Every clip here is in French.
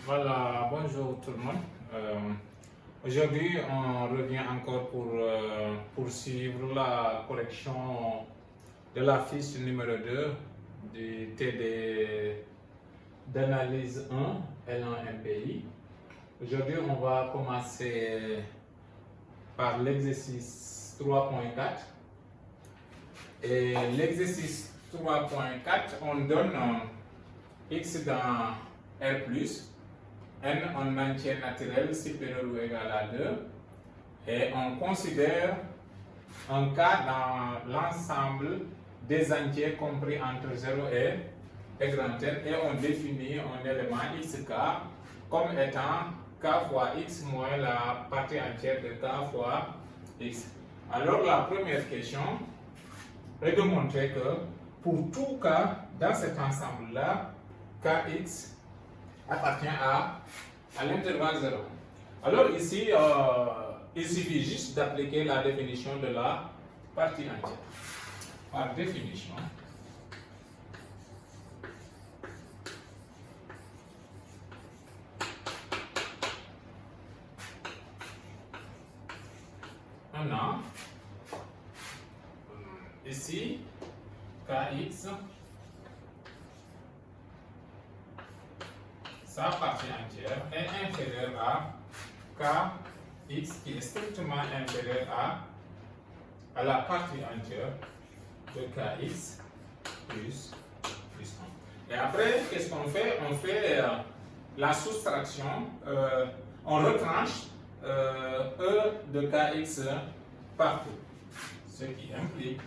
Voilà, bonjour tout le monde. Aujourd'hui, on revient encore pour poursuivre la correction de la fiche numéro 2 du TD d'analyse 1 L1 MPI. Aujourd'hui, on va commencer par l'exercice 3.4. Et l'exercice 3.4, on donne x dans R plus, n en entier naturel supérieur ou égal à 2, et on considère un cas dans l'ensemble des entiers compris entre 0 et grand N, et on définit un élément xk comme étant k fois x moins la partie entière de k fois x. Alors la première question est de montrer que pour tout cas dans cet ensemble-là, kx appartient à l'intervalle 0. Alors ici, il suffit juste d'appliquer la définition de la partie entière. Par définition, on a ici kx, sa partie entière est inférieure à kx qui est strictement inférieur à la partie entière de kx plus 1. Et après, qu'est-ce qu'on fait? On fait la soustraction, on retranche e de kx partout, ce qui implique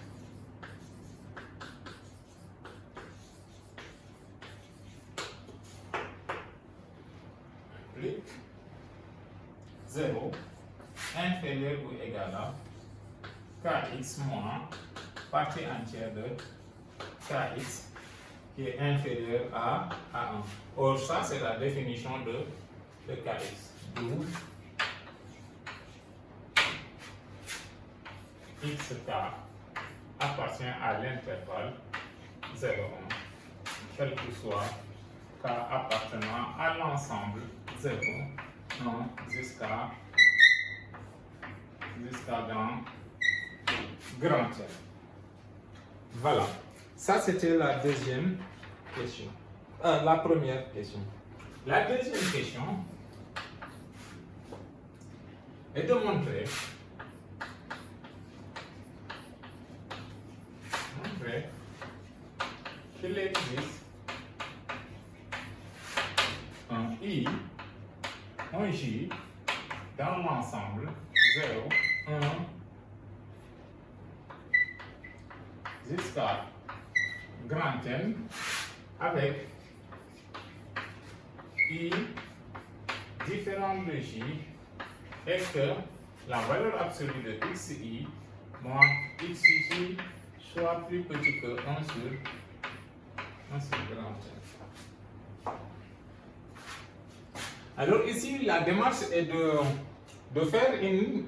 plus 0 inférieur ou égal à kx moins partie entière de kx qui est inférieur à 1. Or, ça, c'est la définition de kx. D'où xk appartient à l'intervalle 0,1, quel que soit k appartenant à l'ensemble 0, 1 jusqu'à grand N. Voilà. Ça, c'était la deuxième question. La première question. La deuxième question est de montrer qu'il existe un I, un J dans l'ensemble 0, 1 jusqu'à grand N avec I différent de J et que la valeur absolue de xi moins xj soit plus petit que 1 sur grand N. Alors ici, la démarche est de faire une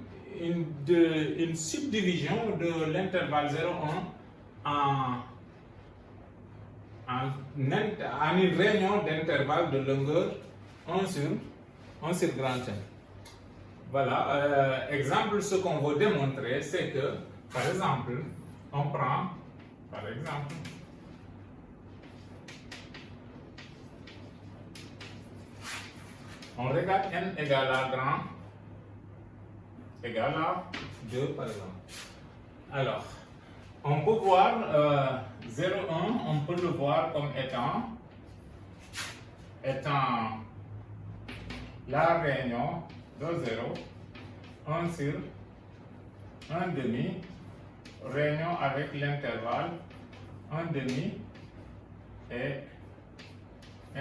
subdivision de l'intervalle 0,1 en une réunion d'intervalle de longueur 1 sur grand N. Voilà, exemple, ce qu'on veut démontrer, c'est que, par exemple, on prend, par exemple, on regarde n égale à grand, égale à 2 par exemple. Alors, on peut voir 0,1, on peut le voir comme étant la réunion de 0, 1 sur 1 demi, réunion avec l'intervalle 1 demi et 1.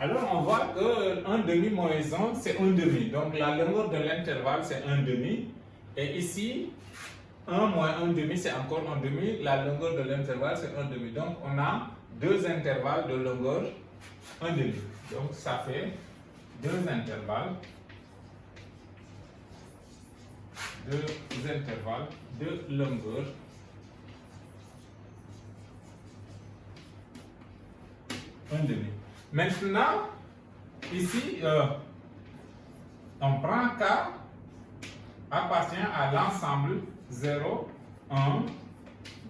Alors on voit que 1 demi moins 1 c'est 1 demi. Donc la longueur de l'intervalle c'est 1 demi. Et ici, 1 moins 1 demi c'est encore 1 demi. La longueur de l'intervalle c'est 1 demi. Donc on a deux intervalles de longueur 1 demi. Donc ça fait deux intervalles de longueur 1 demi. Maintenant, ici, on prend K appartient à l'ensemble 0, 1,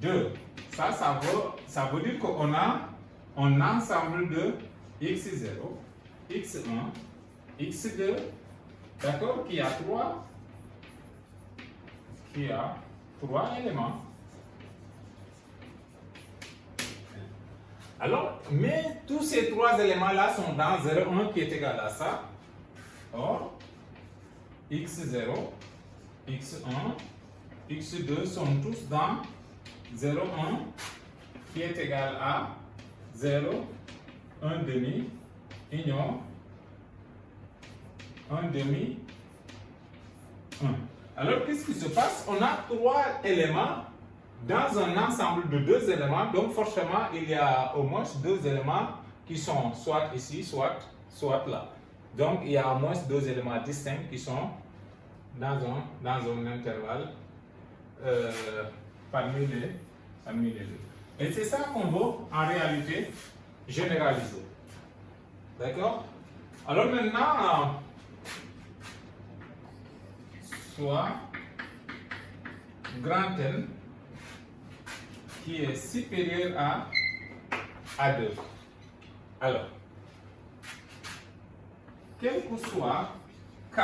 2. Ça veut dire qu'on a un ensemble de x0, x1, x2, d'accord, qui a trois éléments. Alors, mais tous ces trois éléments-là sont dans 0,1 qui est égal à ça. Or, x0, x1, x2 sont tous dans 0,1 qui est égal à 0, 1 demi, union, 1 demi, 1. Alors, qu'est-ce qui se passe? On a trois éléments dans un ensemble de deux éléments, donc forcément, il y a au moins deux éléments qui sont soit ici, soit là. Donc, il y a au moins deux éléments distincts qui sont dans un intervalle parmi les deux. Et c'est ça qu'on veut en réalité généraliser. D'accord? Alors maintenant, soit grand N qui est supérieur à 2. Alors, quel que soit K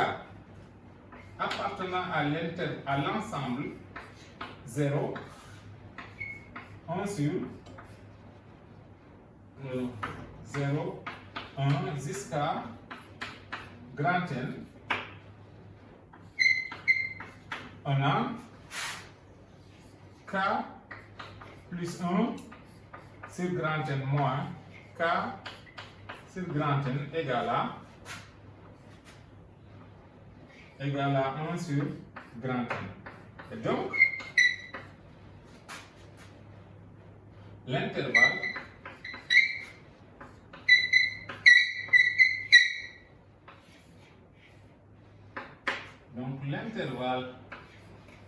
appartenant à l'ensemble 0, 1 sur 0, 1 jusqu'à grand N, on a K plus 1 sur grand N moins K sur grand N égale à 1 sur grand N. Et donc, l'intervalle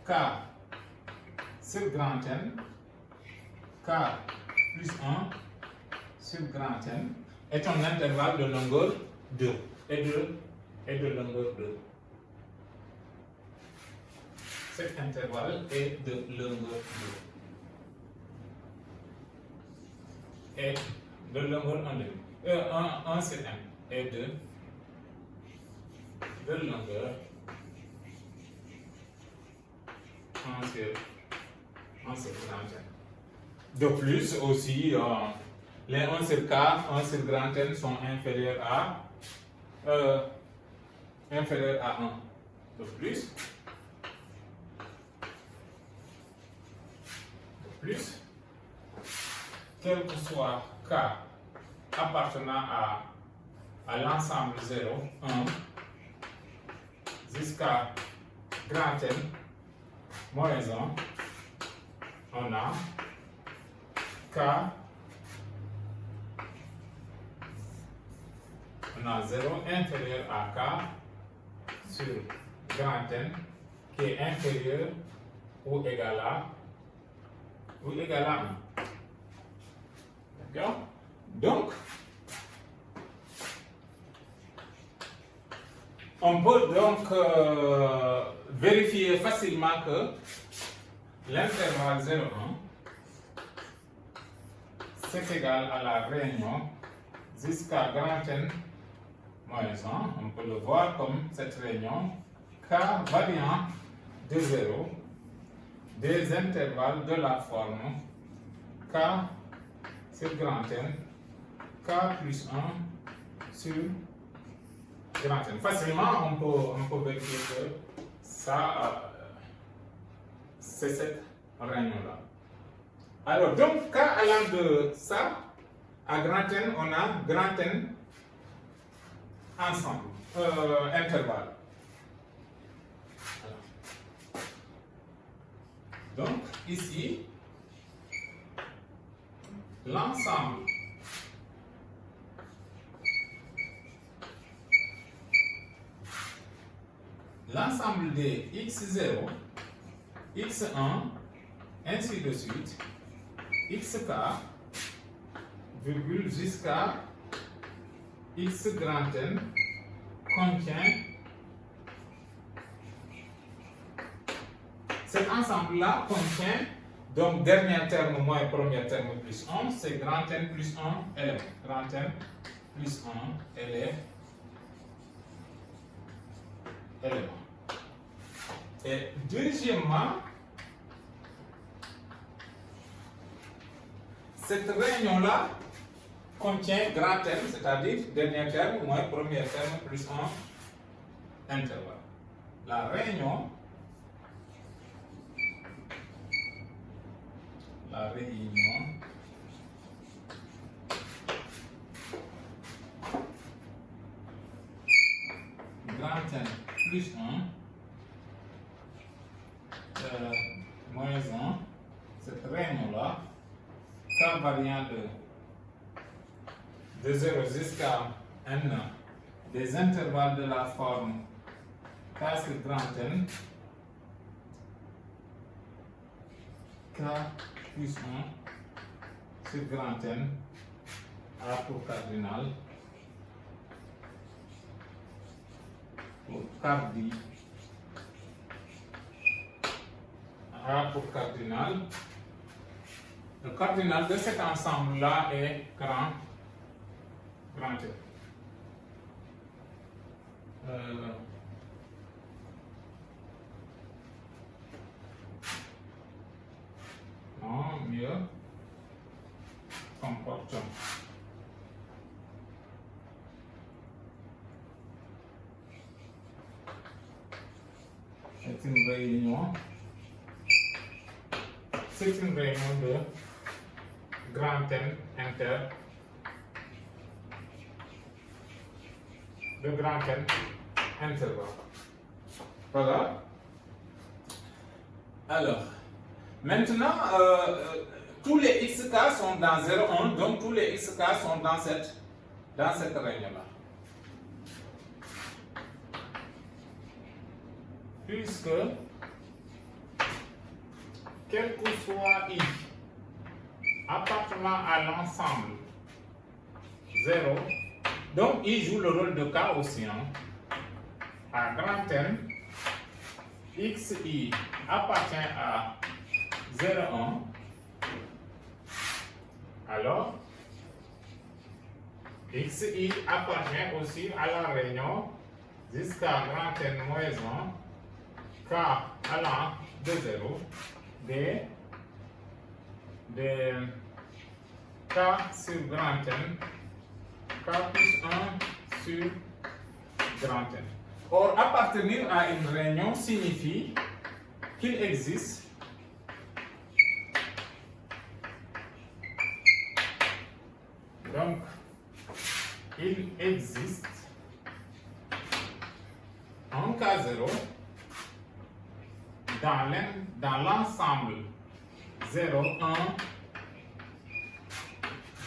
K sur grand N, K plus 1 sur grand N est un intervalle de longueur 2 et de longueur 2. Cet intervalle est de longueur 2 et de longueur 1 sur n et de longueur 1 sur grand N. De plus aussi, les 1 sur K, 1 sur grand N sont inférieurs à 1. De plus, quel que soit K appartenant à l'ensemble 0, 1, jusqu'à grand N, moins 1, on a K, on a 0 inférieur à K sur grand N qui est inférieur ou égal à 1. D'accord? Donc, on peut donc vérifier facilement que l'intervalle 0,1 c'est égal à la réunion jusqu'à grand N moins 1. On peut le voir comme cette réunion K variant de 0 des intervalles de la forme K sur grand N, K plus 1 sur grand N. Facilement, on peut vérifier que ça, c'est cette réunion-là. Alors, donc, K allant de ça à grand N, on a grand N ensemble, intervalle. Donc, ici, l'ensemble des x0, x1, ainsi de suite, xk, virgule jusqu'à X grand N contient cet ensemble-là contient, donc dernier terme moins premier terme plus 1, c'est grand N plus 1 élève. Grand N plus 1 élève. Élément. Et deuxièmement, cette réunion-là contient grand terme, c'est-à-dire dernier terme moins premier terme plus 1 intervalle. La réunion grand N plus 1 moins 1, cette réunion-là, K variant de 0 jusqu'à N des intervalles de la forme K sur grand N, K plus 1 sur grand N, A pour cardinal, pour cardi, A pour cardinal. Le cardinal de cet ensemble-là est grand N. Non, mieux. Comportement. C'est une réunion. C'est une réunion de grand N inter de grand N intervalle. Voilà. Alors, maintenant, tous les xk sont dans 0,1, donc tous les xk sont dans cette réunion-là. Puisque, quel que soit i appartenant à l'ensemble 0, donc i joue le rôle de k aussi, hein. À grand N, xi appartient à 0,1, alors xi appartient aussi à la réunion jusqu'à grand N moins 1, k allant de 0, de k sur grand N, k plus 1 sur grand N. Or, appartenir à une réunion signifie qu'il existe donc il existe un K0 dans l'ensemble 0, 1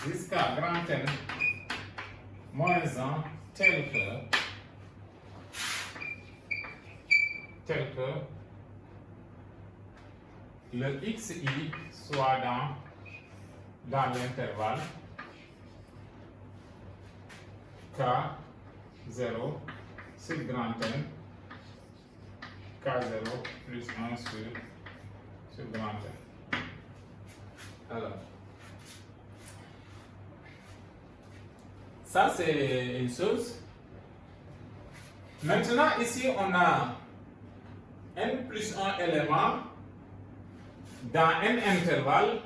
jusqu'à grand N moins 1 tel que le xi soit dans l'intervalle K0 sur grand N, K0 plus 1 sur grand N. Alors, ça c'est une chose. Maintenant, ici on a n plus 1 élément. Dans n intervalle,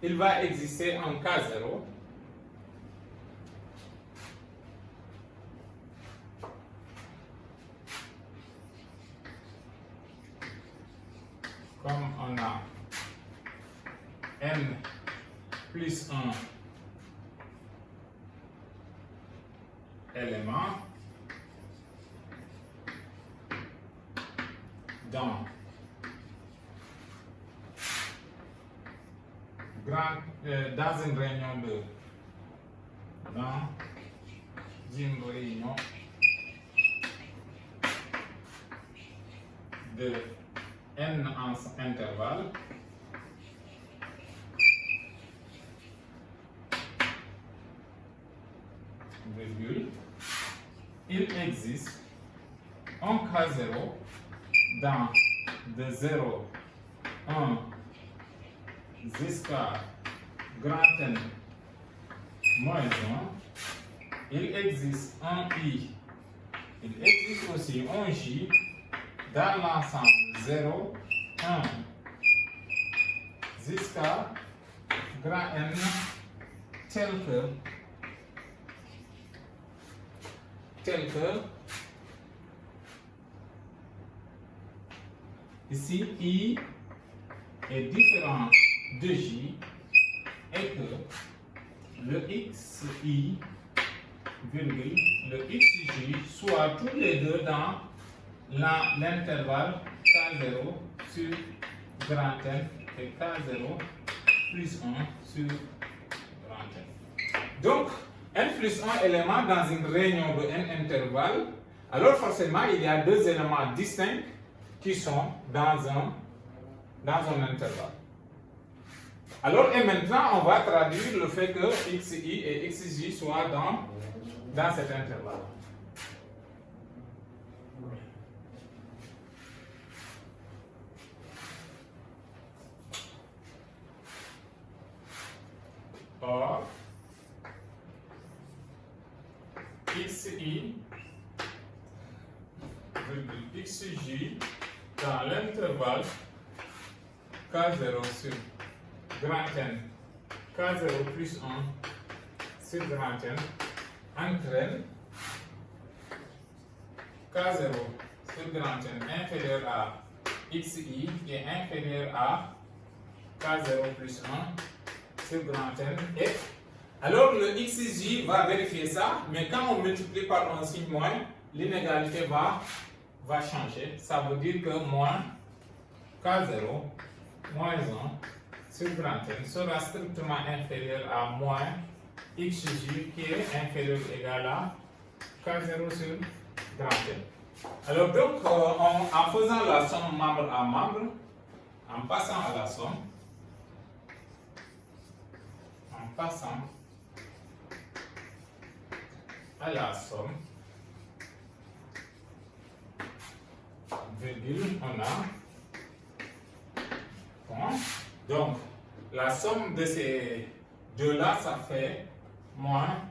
il va exister un K0. Comme on a n plus 1 élément dans une réunion de n intervalle, virgule, il existe un K0 dans de 0, 1 jusqu'à grand N moins 1. Il existe un I, il existe aussi un J dans l'ensemble 0, 1 jusqu'à grand N tel que ici I est différent de J et que le XI virgule le XJ soit tous les deux dans l'intervalle K0 sur grand N et K0 plus 1 sur grand N. Donc, N plus 1 élément dans une réunion de N intervalles, alors forcément il y a deux éléments distincts qui sont dans un intervalle. Alors, et maintenant, on va traduire le fait que XI et XJ soient dans cet intervalle. Or, XI virgule XJ dans l'intervalle K0 sur grand N, K0 plus 1 sur grand N entraîne K0 sur grand N inférieur à XI qui est inférieur à K0 plus 1 sur grand N. Et alors le XJ va vérifier ça, mais quand on multiplie par un signe moins, l'inégalité va changer. Ça veut dire que moins K0 moins 1 sur grand N sera strictement inférieur à moins XJ qui est inférieur ou égal à K0 sur grand N. Alors donc, en faisant la somme membre à membre, en passant à la somme, virgule, on a point. Donc, la somme de ces deux-là, ça fait moins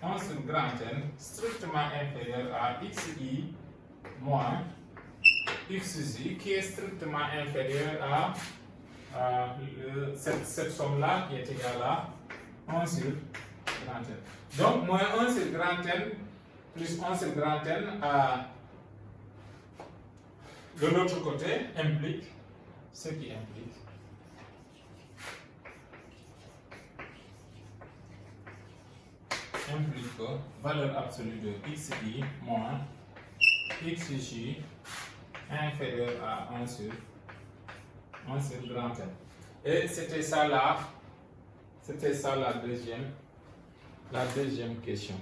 1 sur grand N strictement inférieur à XI moins XJ qui est strictement inférieur à cette somme-là qui est égale à 1 sur grand N. Donc, moins 1 sur grand N plus 1 sur grand N de l'autre côté implique ce qui implique que valeur absolue de XI moins XJ inférieur à 1 sur grand N. Et c'était ça la deuxième question.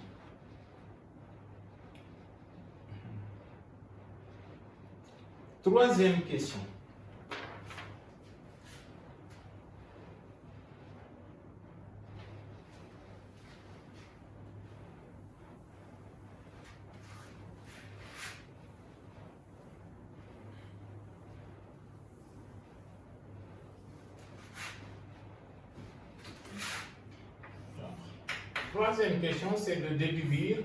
Troisième question. Troisième question, c'est de déduire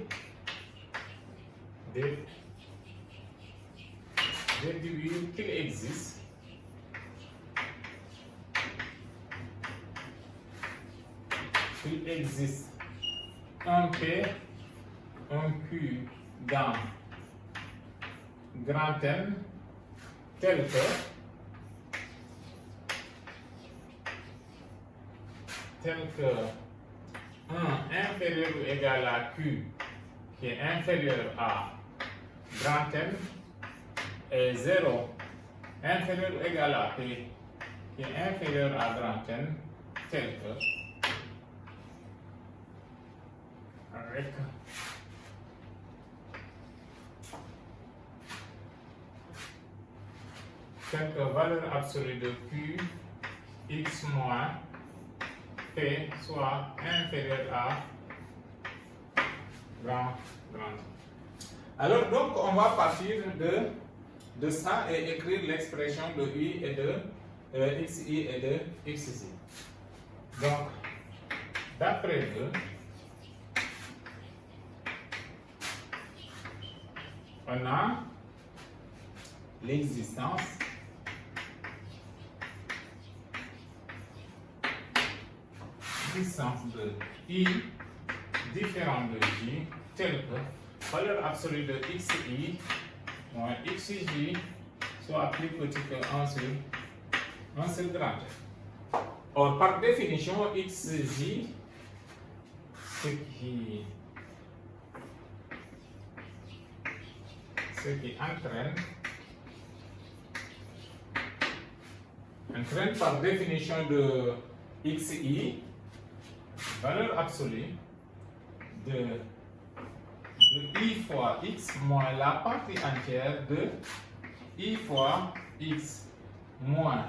qu'il existe un P, un Q dans grand N tel que 1 inférieur ou égal à Q qui est inférieur à grand N et 0 inférieur ou égal à P qui est inférieur à grand N tel que avec quelque valeur absolue de Q x moins P soit inférieur à grand N. Alors donc on va partir de ça et écrire l'expression de I et de XI et de XI. Donc d'après 2, on a l'existence de I différent de J tel que valeur absolue de XI moins XJ soit plus petit que 1 sur grand N. Or, par définition, XJ, ce qui entraîne par définition de XI, valeur absolue de I fois X moins la partie entière de I fois X moins.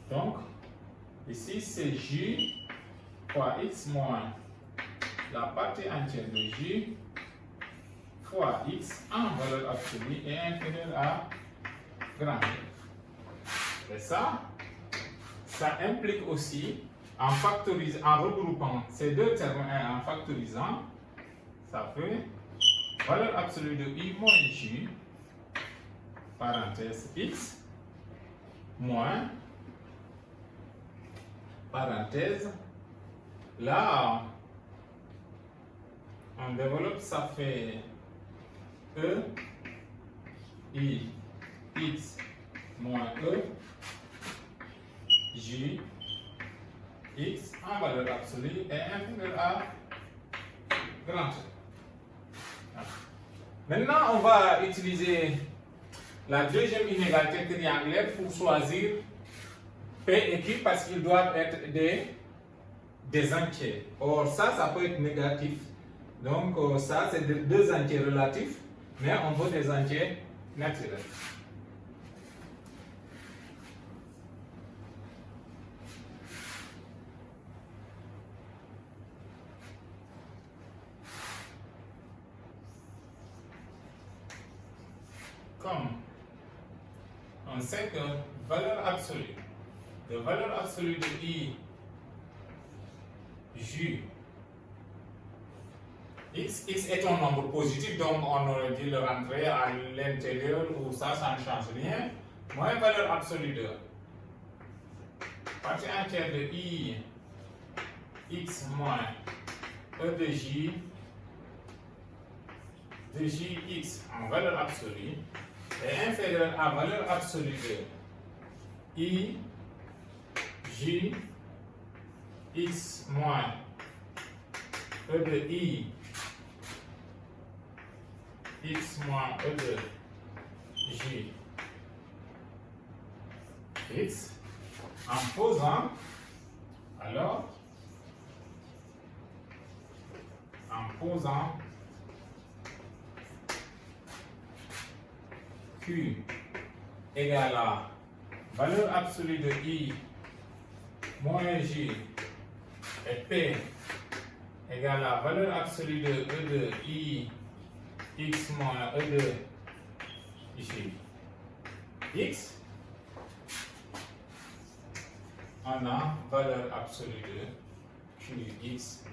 Donc, ici c'est J fois X moins la partie entière de J fois X en valeur absolue est inférieur à grand N. Et ça implique aussi en regroupant ces deux termes en factorisant, ça fait valeur absolue de I moins J, parenthèse X, moins, parenthèse, là, on développe, ça fait E, I, X, moins E, J, X en valeur absolue est inférieur à grand N. Maintenant, on va utiliser la deuxième inégalité triangulaire pour choisir P et Q parce qu'ils doivent être des entiers. Or, ça peut être négatif. Donc, ça, c'est deux entiers relatifs, mais on veut des entiers naturels. Comme on sait que valeur absolue de I, J, X est un nombre positif, donc on aurait dû le rentrer à l'intérieur où ça ne change rien. Moins valeur absolue de partie entière de I, X moins E de J X en valeur absolue est inférieur à valeur absolue de I, J, X moins E de I, X moins E de J, X, en posant, alors, Q égale à valeur absolue de I moins J et P égale à valeur absolue de E de I X moins E de J X, on a valeur absolue de Qx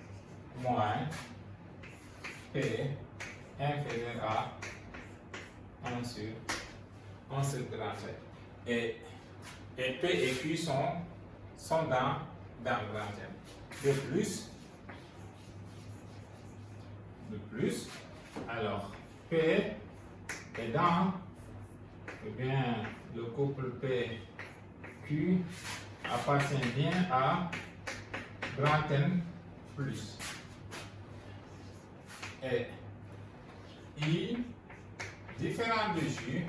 moins P inférieur à 1 sur grand N. Et P et Q sont dans grand N. De plus, alors P est dans, eh bien, le couple P-Q appartient bien à grand N plus. Et I différent de J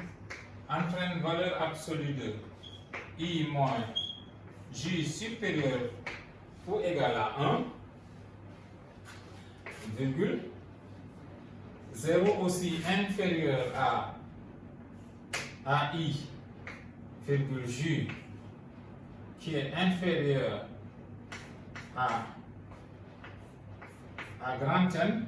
entraîne valeur absolue de I moins J supérieur ou égal à 1, virgule, 0 aussi inférieur à I, virgule J, qui est inférieur à grand N,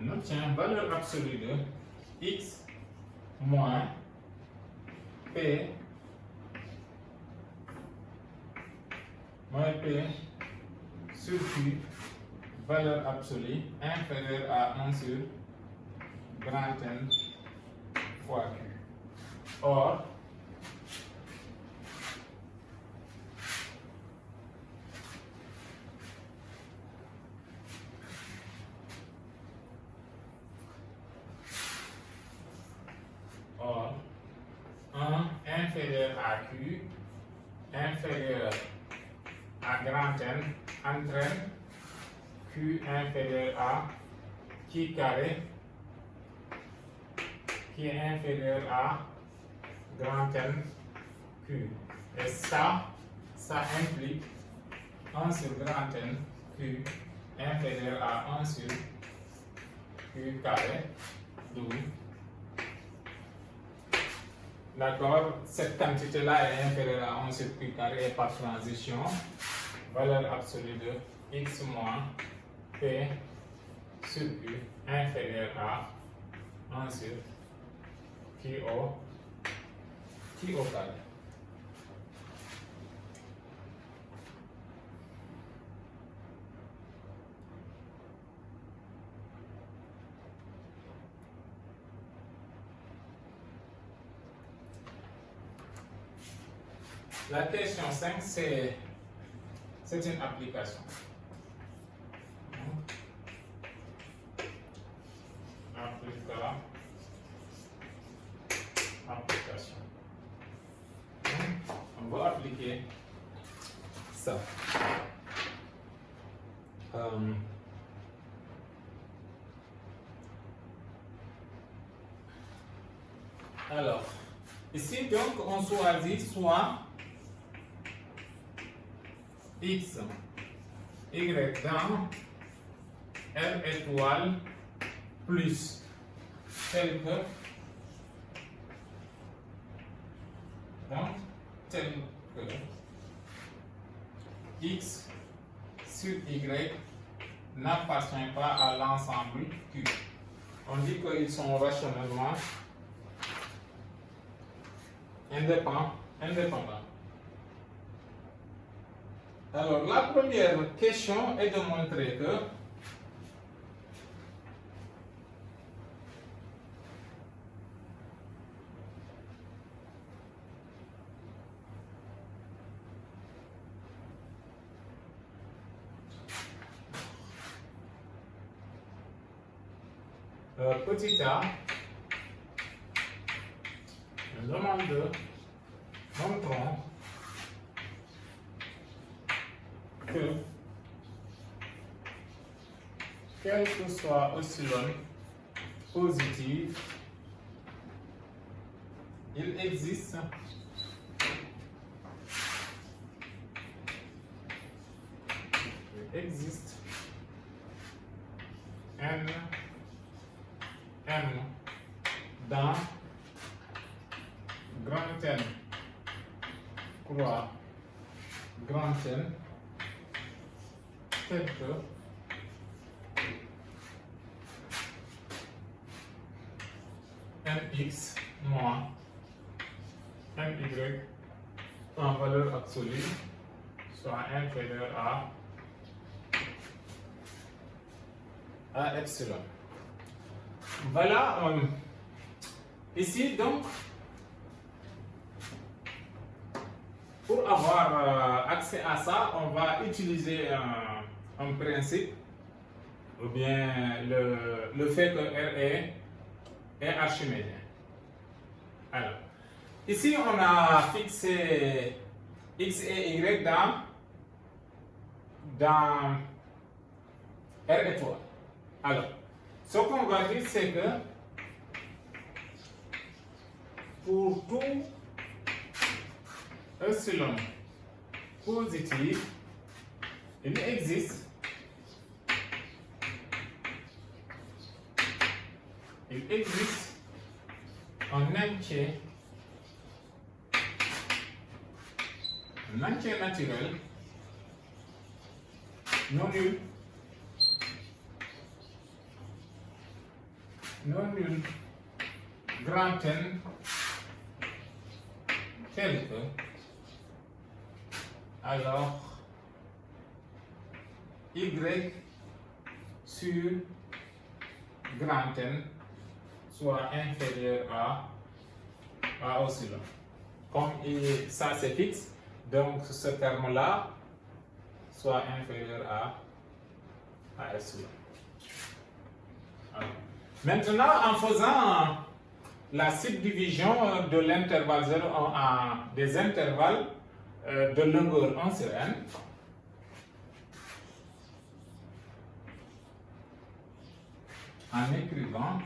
on obtient valeur absolue de x moins p sur q, valeur absolue inférieure à 1 sur grand N fois q. Or, Or, 1 inférieur à Q inférieur à grand N entraîne Q inférieur à Q carré qui est inférieur à grand N Q. Et ça implique 1 sur grand N Q inférieur à 1 sur Q carré, d'où d'accord, cette quantité-là est inférieure à 1 sur Q carré et par transition, valeur absolue de x moins P sur Q inférieure à 1 sur Q au carré. La question 5, c'est une application. Application. On va appliquer ça. Alors, ici donc on choisit soit x, y dans R étoile plus tel que x sur y n'appartient pas à l'ensemble Q. On dit qu'ils sont rationnellement indépendants. Alors, la première question est de montrer que petit a, montrons que quel que soit epsilon positif, il existe n dans grand N croix grand N tel que nx moins ny en valeur absolue soit inférieur à epsilon. Voilà, ici donc, pour avoir accès à ça, on va utiliser un principe, ou bien le fait que R est archimédien. Alors, ici on a fixé x et y dans R étoile. Alors, ce qu'on va dire, c'est que pour tout epsilon positif, il existe un entier naturel non nul non nul grand N tel que, alors Y sur grand N soit inférieur à epsilon. Comme ça c'est fixe, donc ce terme-là soit inférieur à epsilon. Alors, maintenant, en faisant la subdivision de l'intervalle 0,1 à des intervalles de longueur 1 sur n, en écrivant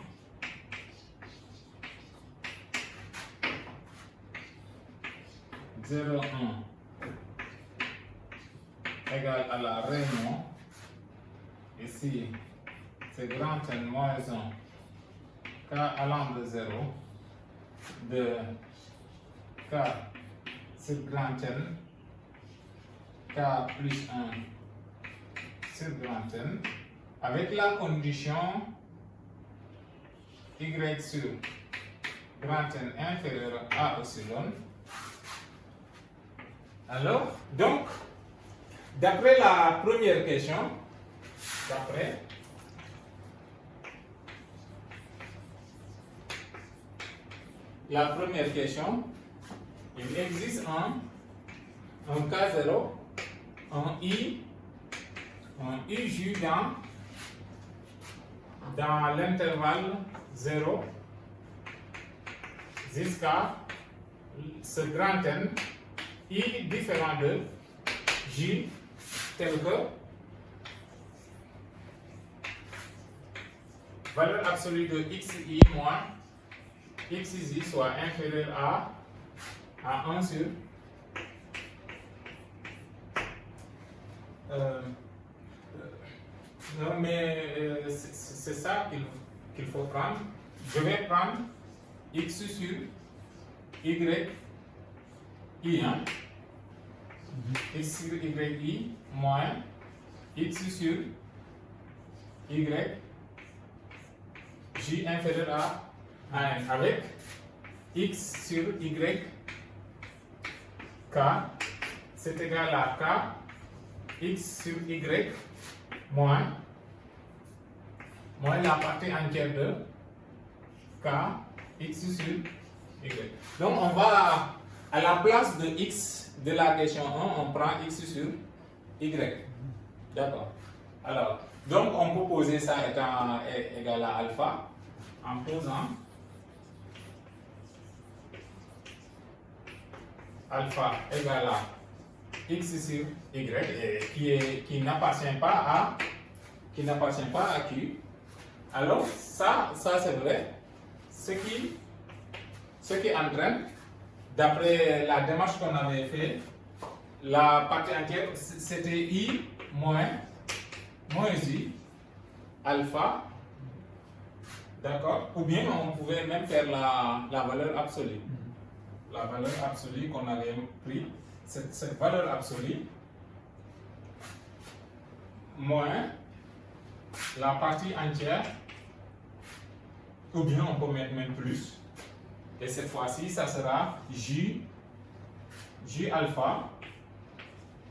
zéro un égale à la réunion, ici c'est grand N moins 1 k allant de 0 de k sur grand N k plus 1 sur grand N avec la condition y sur grand N inférieur à epsilon. Alors, donc, d'après la première question, il existe un K0, un IJ dans l'intervalle 0 jusqu'à ce grand N, I différent de J tel que valeur absolue de xi moins xj soit inférieur à 1 sur non, mais c'est ça qu'il faut prendre. Je vais prendre x sur y I1, x sur y moins x sur y j inférieur à n avec x sur y k c'est égal à k x sur y moins la partie entière de k x sur y. Donc on va à la place de x de la question 1, on prend x sur y. D'accord. Alors, donc on peut poser ça étant égal à alpha en posant alpha égal à x sur y qui n'appartient pas à q. Alors ça c'est vrai. Ce qui entraîne, d'après la démarche qu'on avait fait, la partie entière c'était i moins i alpha, d'accord, ou bien on pouvait même faire la valeur absolue. La valeur absolue qu'on avait pris, cette valeur absolue moins la partie entière, ou bien on peut mettre même plus. Et cette fois-ci, ça sera J alpha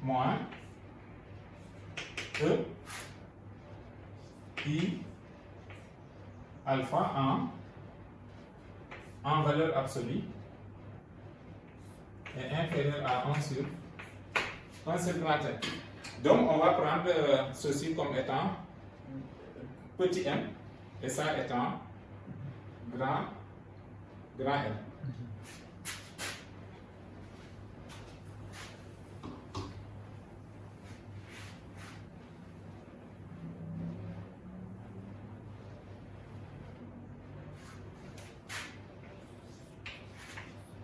moins E I alpha en valeur absolue et inférieur à 1 sur grand N. Donc, on va prendre ceci comme étant petit m et ça étant grand M.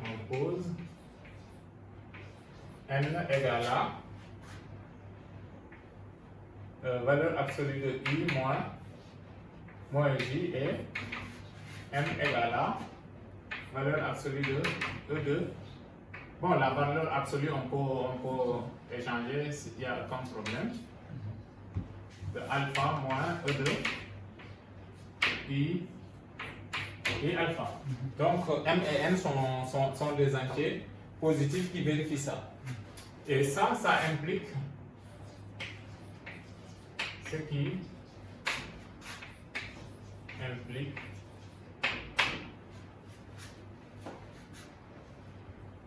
On pose n égale à valeur absolue de i moins j et m égale à valeur absolue de E2. Bon, la valeur absolue, on peut échanger s'il y a aucun problème. De alpha moins E2 I et alpha. Donc M et N sont des entiers positifs qui vérifient ça. Et ça implique ce qui implique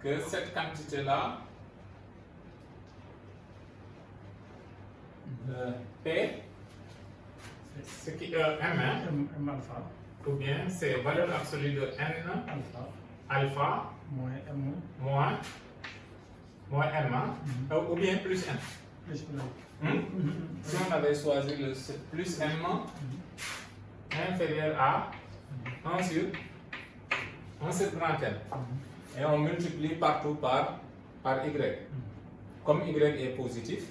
que cette quantité-là, P, ce qui M alpha, ou bien c'est valeur absolue de N alpha moins M, ou bien plus M. Si on avait choisi le plus M inférieur à 1 sur grand N, et on multiplie partout par Y. Comme Y est positif,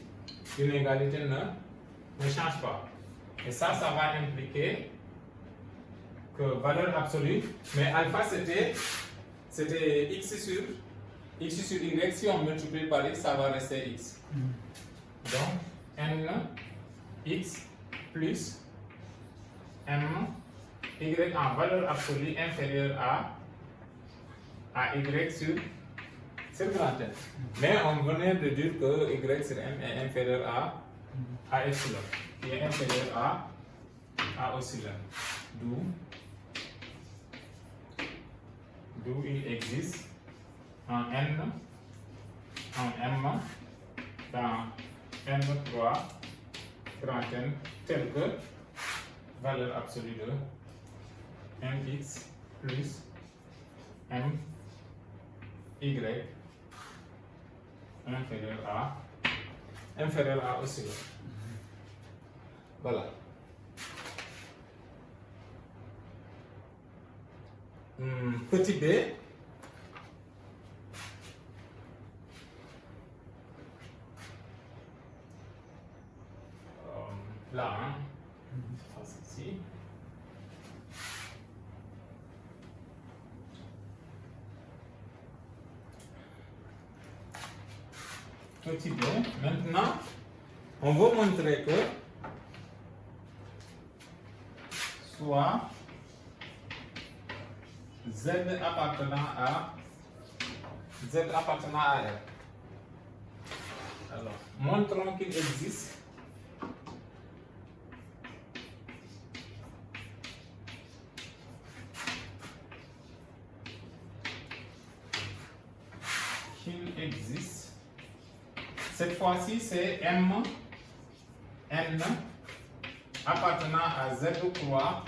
une égalité ne change pas. Et ça va impliquer que valeur absolue, mais alpha c'était x sur y, si on multiplie par x, ça va rester x. Donc n x plus m y en valeur absolue inférieure à y sur grand N. Mais on venait de dire que y sur m est inférieur à epsilon, qui est inférieur à epsilon. D'où il existe un n, un m dans n3 grand N tel que valeur absolue de mx plus m y inférieur à epsilon. Voilà. Petit b, là, ici. Petit b. Maintenant, on va montrer que soit Z appartenant à R. Alors, montrons qu'il existe cette fois-ci c'est M N appartenant à Z croix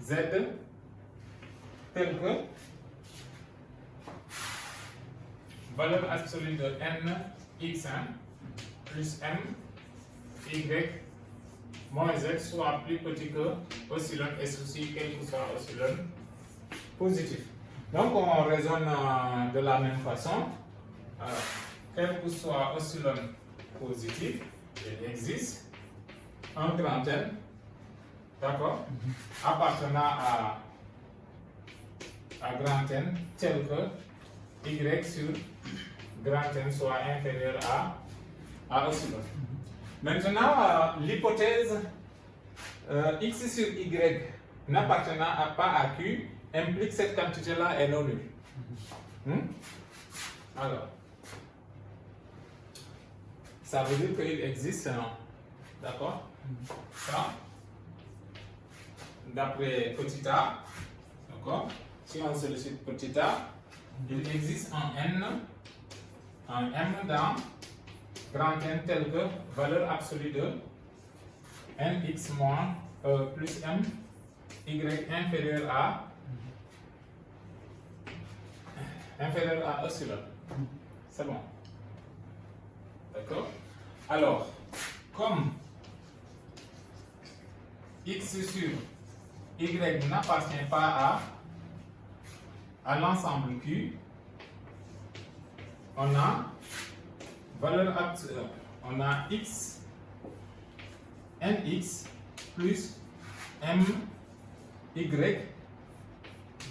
Z tel que valeur absolue de N x1 plus M Y moins Z soit plus petit que epsilon et ceci quel que soit epsilon positif. Donc on raisonne de la même façon. Alors, quel que soit epsilon positif, il existe un grand N, d'accord, appartenant à grand N tel que Y sur grand N soit inférieur à epsilon. Maintenant, l'hypothèse X sur Y n'appartenant pas à Q implique cette quantité-là est non nulle. Alors, ça veut dire qu'il existe un, d'accord, ça, d'après petit a, d'accord, si on sollicite petit a, il existe un n, un m dans grand N tel que valeur absolue de nx moins plus m y inférieur à epsilon. C'est bon. D'accord? Alors, comme x sur y n'appartient pas à l'ensemble Q, on a valeur absolue, on a x nx plus m y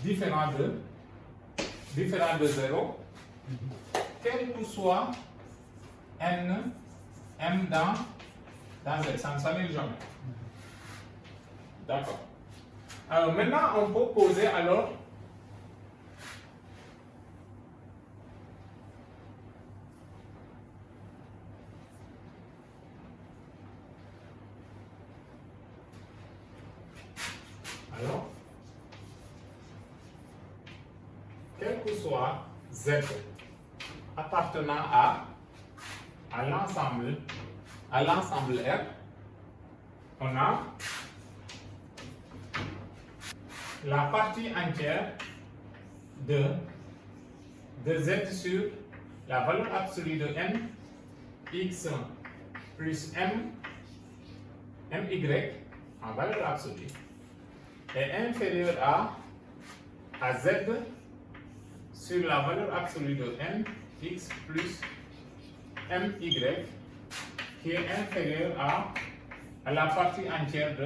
différent de 0, quel que soit n m dans Z, ça ne s'annule jamais. D'accord. Alors maintenant, on peut poser alors quel que soit Z appartenant à l'ensemble R, on a la partie entière de Z sur la valeur absolue de n x plus my en valeur absolue est inférieur à z sur la valeur absolue de n x plus my qui est inférieur à la partie entière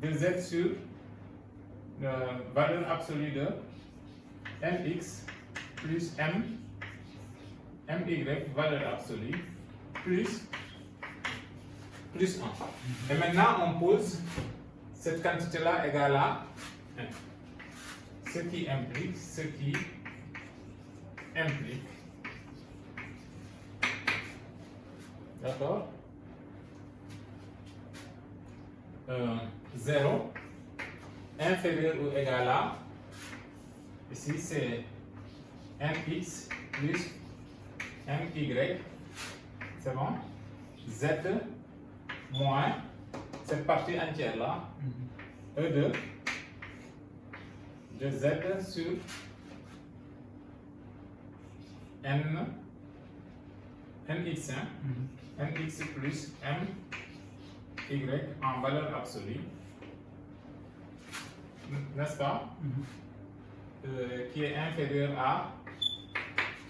de z sur la valeur absolue de nx plus my valeur absolue plus 1. Et maintenant on pose cette quantité là égale à 1. Ce qui implique d'accord, 0 inférieur ou égal à, ici c'est nx plus my, c'est bon, z moins cette partie entière là, E2 de z sur nx plus my en valeur absolue, n'est-ce pas, qui est inférieur à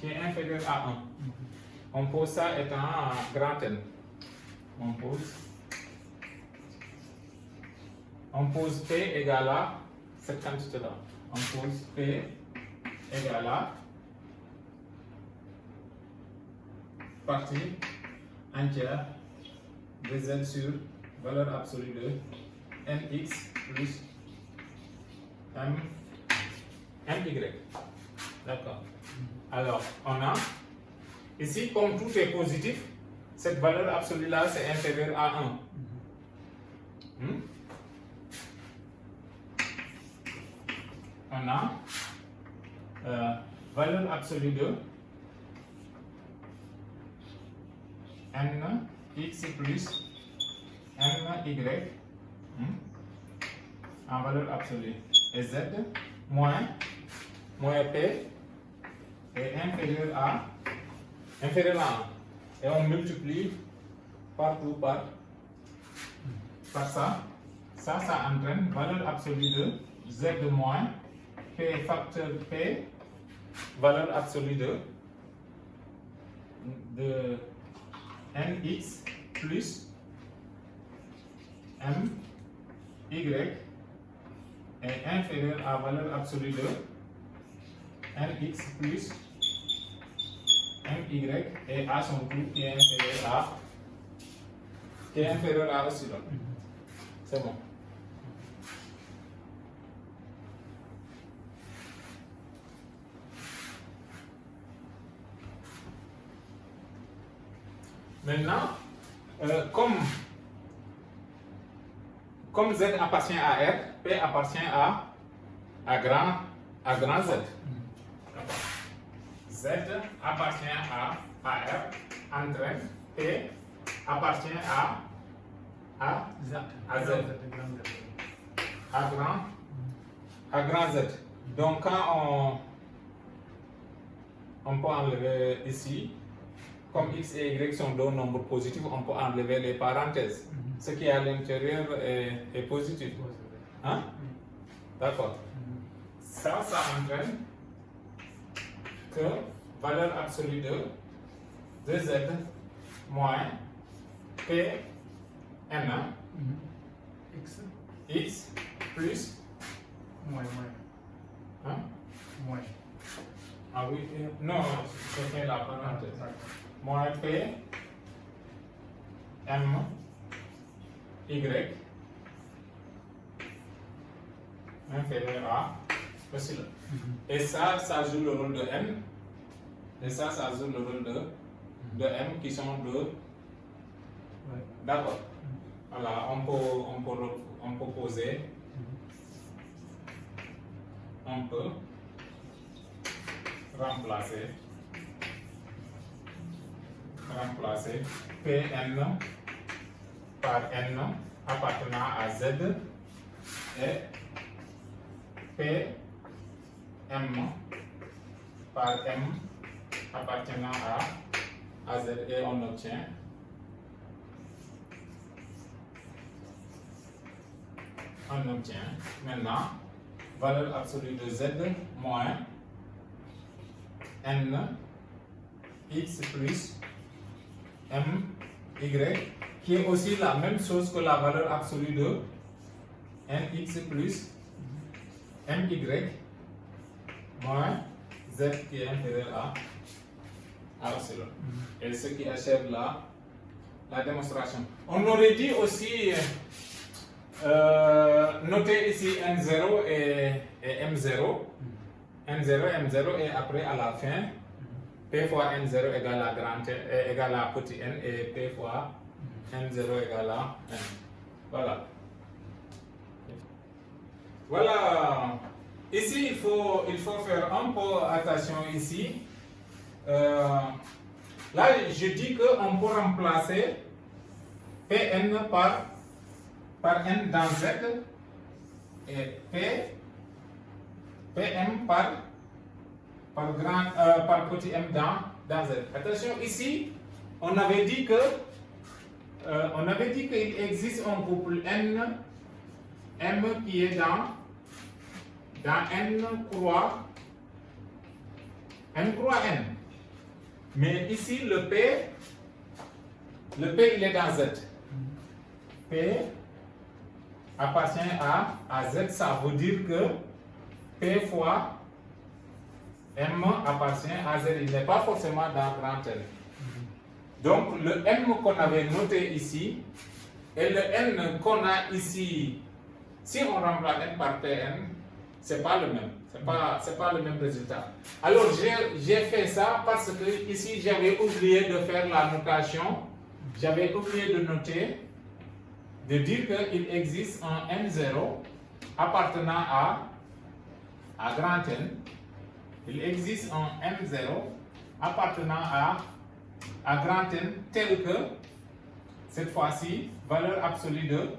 1. On pose ça étant grand N. On pose P égale à cette quantité-là. On pose P égale à partie entière de Z sur valeur absolue de nx plus my. D'accord. Alors, on a ici, comme tout est positif, cette valeur absolue là c'est inférieur à 1. On a valeur absolue de nx plus my en valeur absolue et z moins p est inférieur à 1. Et on multiplie partout par ça. Ça entraîne valeur absolue de z moins p facteur p, valeur absolue de nx plus my est inférieur à valeur absolue de nx plus my et à son tour qui est inférieur à epsilon. C'est bon. Maintenant, comme Z appartient à R, P appartient à grand Z. Z appartient à R, entraîne P appartient à Z, à grand Z. Donc quand on peut enlever ici, comme x et y sont deux nombres positifs, on peut enlever les parenthèses. Ce qui est à l'intérieur est positif. Hein? D'accord. Ça entraîne que valeur absolue de z moins p n x plus hein? Ah oui, non, je fais la parenthèse. Moins p m y inférieur à epsilon. Et ça joue le rôle de m. Et ça joue le rôle de m qui sont deux. Ouais. D'accord. Voilà, on peut poser. On peut remplacer Pn par n appartenant à z et Pm par m appartenant à z et on obtient maintenant valeur absolue de z moins n x plus m y qui est aussi la même chose que la valeur absolue de nx plus my moins z qui est inférieur à epsilon. Et ce qui achève la démonstration. On aurait dit aussi noter ici N0 et M0. N0, M0 et après à la fin, P fois N0 égale à grand N égale à petit n et P fois N0 égale à n. Voilà. Voilà. Ici, il faut faire un peu attention ici. Là, je dis qu'on peut remplacer Pn par n dans Z et Pm par petit m dans Z. Attention, ici, on avait dit qu'il existe un couple n, m qui est dans n croix n. Mais ici, le P il est dans Z. P appartient à Z, ça veut dire que P fois M appartient à Z, il n'est pas forcément dans grand N. Donc le M qu'on avait noté ici et le N qu'on a ici, si on remplace N par Pn, c'est pas le même. C'est pas le même résultat. Alors j'ai fait ça parce que ici j'avais oublié de faire la notation. J'avais oublié de noter, de dire qu'il existe un N0 appartenant à grand N. Il existe un N0 appartenant à grand N tel que, cette fois-ci, valeur absolue de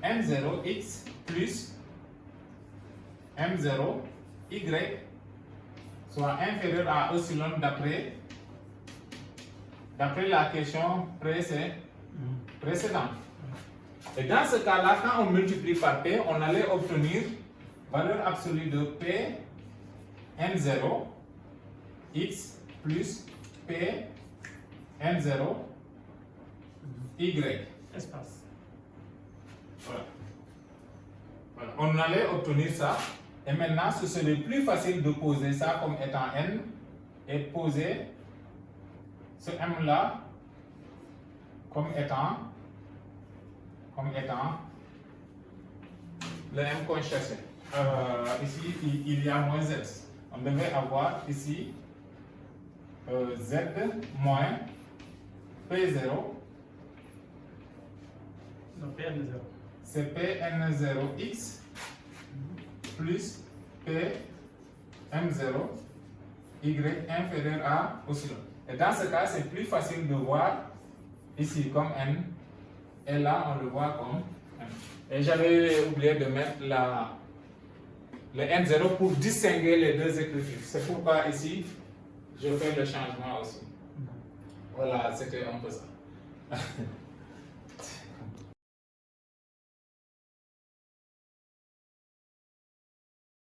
N0x plus M0 y soit inférieur à epsilon d'après la question précédente. Et dans ce cas-là, quand on multiplie par P, on allait obtenir valeur absolue de P N0 x plus P N0 y. Espace. Voilà. On allait obtenir ça. Et maintenant, ce serait plus facile de poser ça comme étant n et poser ce m-là comme étant le m qu'on cherchait. Ici, il y a moins z. On devait avoir ici z moins p0. Non, Pn0. C'est Pn0x plus Pm0 y inférieur à epsilon. Et dans ce cas, c'est plus facile de voir ici comme n, et là on le voit comme n. Et j'avais oublié de mettre le n0 pour distinguer les deux écritures. C'est pourquoi ici, je fais le changement aussi. Voilà, c'était un peu ça.